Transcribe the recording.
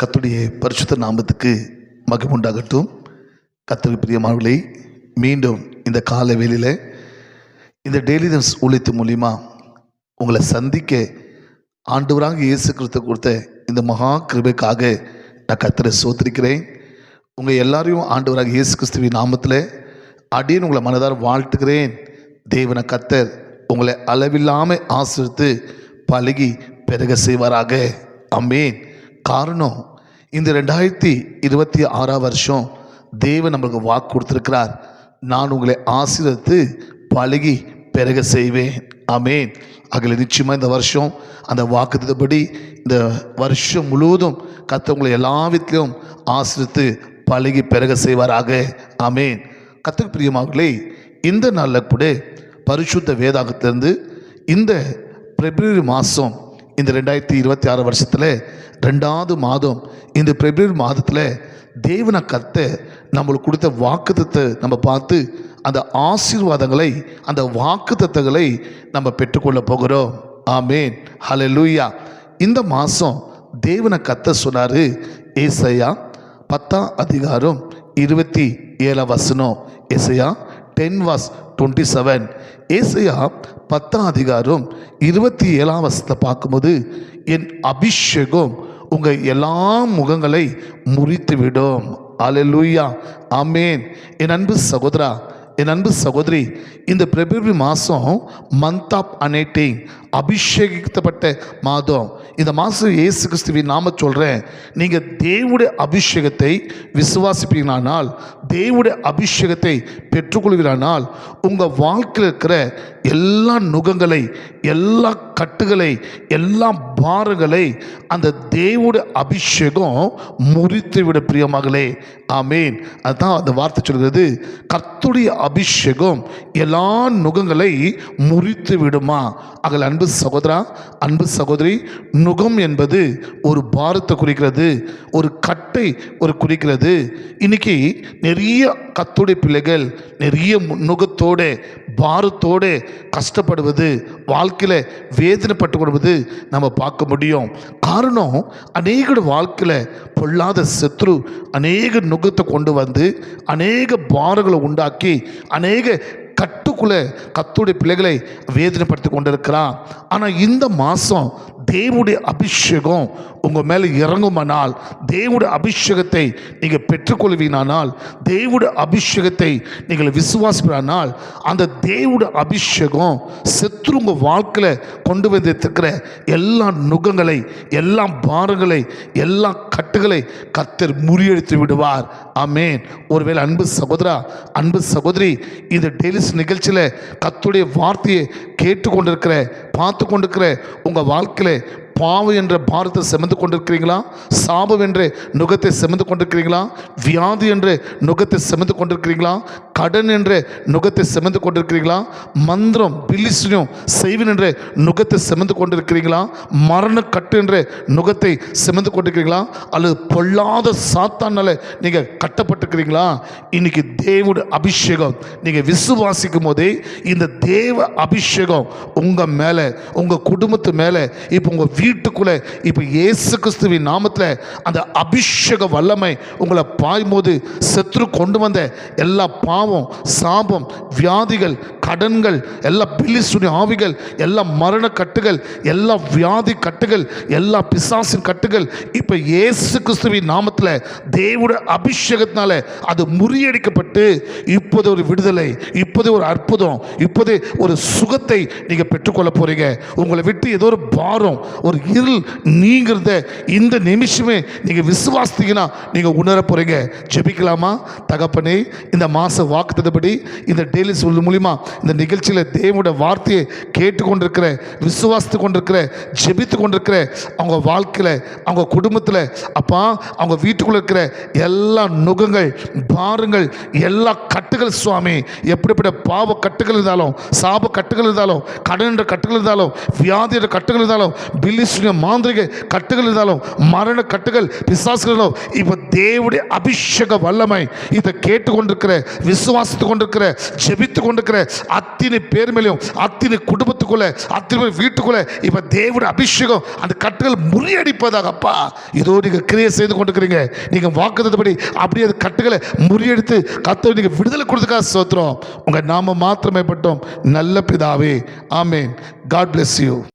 கர்த்தருடைய பரிசுத்த நாமத்துக்கு மகிமை உண்டாகட்டும். கர்த்தருக்கு பிரியமானவர்களே, மீண்டும் இந்த கால வேளையில் இந்த டெய்லி நியூஸ் ஊழியத்தின் மூலிமா உங்களை சந்திக்க ஆண்டவராக இயேசு கிறிஸ்து கொடுத்த இந்த மகா கிருபைக்காக நான் கர்த்தரை சோத்திரிக்கிறேன். உங்கள் எல்லாரையும் ஆண்டவராக இயேசு கிறிஸ்துவின் நாமத்தில் அடியேன் உங்களை மனதார வாழ்த்துக்கிறேன். தேவன கர்த்தர் உங்களை அளவில்லாமல் ஆசீர்வதித்து பழகி பெருக செய்வாராக. ஆமென். காரணம், இந்த 2026 வருஷம் தேவன் நம்மளுக்கு வாக்கு கொடுத்துருக்கிறார். நான் உங்களை ஆசீர்வதித்து பழகி பெருக செய்வேன். ஆமென். அதில் நிச்சயமாக இந்த வருஷம் அந்த வாக்குத்தபடி இந்த வருஷம் முழுவதும் கர்த்தர் உங்களை எல்லா விதத்திலும் ஆசீர்வதித்து பழகி பெருக செய்வாராக. ஆமென். கர்த்தருக்கு பிரியமானவர்களே, இந்த நாளில் கூட பரிசுத்த வேதாகத்திலிருந்து இந்த பிப்ரவரி மாதம், இந்த 2026 வருஷத்தில் 2வது மாதம், இந்த பிப்ரவரி மாதத்தில் தேவனை கர்த்தர் நம்மளுக்கு கொடுத்த வாக்குத்தத்தை நம்ம பார்த்து அந்த ஆசீர்வாதங்களை, அந்த வாக்குத்தத்தங்களை நம்ம பெற்றுக்கொள்ள போகிறோம். ஆமென். ஹல்லேலூயா. இந்த மாதம் தேவனை கர்த்தர் சொன்னார், ஏசாயா 10 அதிகாரம் 27 வசனம். ஏசாயா 10:27. ஏசாயா 10 அதிகாரம் 27 வசனத்தை பார்க்கும்போது, என் அபிஷேகம் உங்கள் எல்லா முகங்களை முறித்துவிடும். அல்லேலூயா. ஆமென். என் அன்பு சகோதரா, என் அன்பு சகோதரி, இந்த பிப்ரவரி மாதம் மந்த் ஆஃப் அனேட்டிங், அபிஷேகிக்கப்பட்ட மாதம். இந்த மாதம் இயேசு கிறிஸ்துவின் நாம சொல்கிறேன், நீங்கள் தேவனுடைய அபிஷேகத்தை விசுவாசிப்பீங்களானால், தேவனுடைய அபிஷேகத்தை பெற்றுக்கொள்வீர்களானால், உங்கள் வாழ்க்கையில் இருக்கிற எல்லா நுகங்களை, எல்லா கட்டுகளை, எல்லா பாரங்களை அந்த தேவனுடைய அபிஷேகம் முறித்துவிட பிரியமாகலே. ஆமென். அதுதான் அந்த வார்த்தை சொல்கிறது, கர்த்தருடைய அபிஷேகம் எல்லா நுகங்களை முறித்து விடுமா. அகல் அன்பு சகோதரா, அன்பு சகோதரி, நுகம் என்பது ஒரு பாரத்தை குறிக்கிறது, ஒரு கட்டை குறிக்கிறது. இன்னைக்கு நிறைய கர்த்தருடைய பிள்ளைகள் நிறைய நுகத்தோடு பாரத்தோடு கஷ்டப்படுவது, வாழ்க்கையில் வேதனைப்பட்டு கொடுவது நம்ம பார்க்க முடியும். காரணம், அநேக வாழ்க்கையில் பொல்லாத சத்ரு அநேக நுகத்தை கொண்டு வந்து அநேக பாரங்களை உண்டாக்கி அநேக கட்டுக்குள்ளே கர்த்தருடைய பிள்ளைகளை வேதனைப்படுத்தி கொண்டிருக்கிறான். ஆனால் இந்த மாதம் தேவனுடைய அபிஷேகம் உங்கள் மேலே இறங்குமானால், தேவனுடைய அபிஷேகத்தை நீங்கள் பெற்றுக்கொள்வீனால், தேவனுடைய அபிஷேகத்தை நீங்கள் விசுவாசிப்பானால், அந்த தேவனுடைய அபிஷேகம் சத்ரு உங்கள் வாழ்க்கையில் கொண்டு வந்திருக்கிற எல்லா நுகங்களை, எல்லா பாரங்களை, எல்லா கட்டுகளை கர்த்தர் முறியடித்து விடுவார். ஆமென். ஒருவேளை அன்பு சகோதரா, அன்பு சகோதரி, இந்த டெய்லிஸ் நிகழ்ச்சியில் கர்த்தருடைய வார்த்தையை கேட்டுக்கொண்டிருக்கிற, பார்த்து கொண்டிருக்கிற உங்கள் வாழ்க்கையில் பாவம் என்ற பாரத்தை சுமந்து கொண்டிருக்கிறீங்களா? சாபம் என்ற நுகத்தை சுமந்து கொண்டிருக்கிறீங்களா? வியாதி என்ற நுகத்தை சுமந்து கொண்டிருக்கிறீங்களா? கடன் என்ற நுகத்தை சுமந்து கொண்டிருக்கிறீங்களா? மந்திரம், பில்லிசுனியம் செய்வன் என்ற நுகத்தை சுமந்து கொண்டிருக்கிறீங்களா? மரண கட்டு என்ற நுகத்தை சுமந்து கொண்டிருக்கிறீங்களா? அல்லது பொல்லாத சாத்தானால நீங்கள் கட்டப்பட்டிருக்கிறீங்களா? இன்னைக்கு தேவனுடைய அபிஷேகம் நீங்கள் விசுவாசிக்கும் போதே இந்த தேவ அபிஷேகம் உங்கள் மேலே, உங்கள் குடும்பத்து மேலே, இப்போ உங்கள் வீட்டுக்குள்ளே இப்போ இயேசு கிறிஸ்துவின் நாமத்தில் அந்த அபிஷேக வல்லமை உங்களை பாயும்போது சத்ரு கொண்டு வந்த எல்லா பாவம், சாபம், வியாதிகள், கடன்கள், எல்லா பில்லிசுனி ஆவிகள், எல்லா மரண கட்டுகள், எல்லா வியாதி கட்டுகள், எல்லா பிசாசின் கட்டுகள் இப்போ இயேசு கிறிஸ்துவின் நாமத்தில் தேவனுடைய அபிஷேகத்தினால அது முறியடிக்கப்பட்டு இப்போது ஒரு விடுதலை, இப்போதே ஒரு அற்புதம், இப்போதே ஒரு சுகத்தை நீங்கள் பெற்றுக்கொள்ள போறீங்க. உங்களை விட்டு ஏதோ ஒரு பாரம், ஒரு இருள் நீங்கிறத இந்த நிமிஷமே நீங்கள் விசுவாசித்தீங்கன்னா நீங்கள் உணர போறீங்க. ஜெபிக்கலாமா? தகப்பனே, இந்த மாத வாக்குத்தத்தபடி இந்த டெய்லி சொல் மூலிமா இந்த நிகழ்ச்சியில் தேவனுடைய வார்த்தையை கேட்டுக்கொண்டிருக்கிற, விசுவாசித்து கொண்டிருக்கிற, ஜெபித்து கொண்டிருக்கிற அவங்க வாழ்க்கையில், அவங்க குடும்பத்தில், அப்பா அவங்க வீட்டுக்குள்ளே இருக்கிற எல்லா நுகங்கள், பாரங்கள், எல்லா கட்டுகள் சுவாமி, எப்படிப்பட்ட பாவ கட்டுகள் இருந்தாலும், சாப கட்டுகள் இருந்தாலும், கடன் என்ற கட்டுகள் இருந்தாலும், வியாதி என்ற கட்டுகள் இருந்தாலும், பில்லிசுனிய மாந்திரிக கட்டுகள் இருந்தாலும், மரண கட்டுகள், பிசாசுகள், இப்போ தேவனுடைய அபிஷேக வல்லமை இதை கேட்டுக்கொண்டிருக்கிற விசுவாசித்து கொண்டிருக்கிற, ஜெபித்து கொண்டிருக்கிற அத்தனை பேர் மேலேயும், அத்தனை குடும்பத்துக்குள்ள, அத்தனை வீட்டுக்குள்ள இப்ப தேவனுடைய அபிஷேகம் அந்த கட்டுகள் முறியடிப்பதாக. அப்பா, இதோ நீங்க கிரியை செய்து கொண்டிருக்கிறீங்க. நீங்க வாக்குத்தத்தபடி அப்படியே அந்த கட்டுகளை முறியடித்து கர்த்தர் நீங்க விடுதலை கொடுத்துக்காக ஸ்தோத்திரம். உங்க நாம மாத்திரமே பட்டோம் நல்ல பிதாவே. ஆமென். God bless you.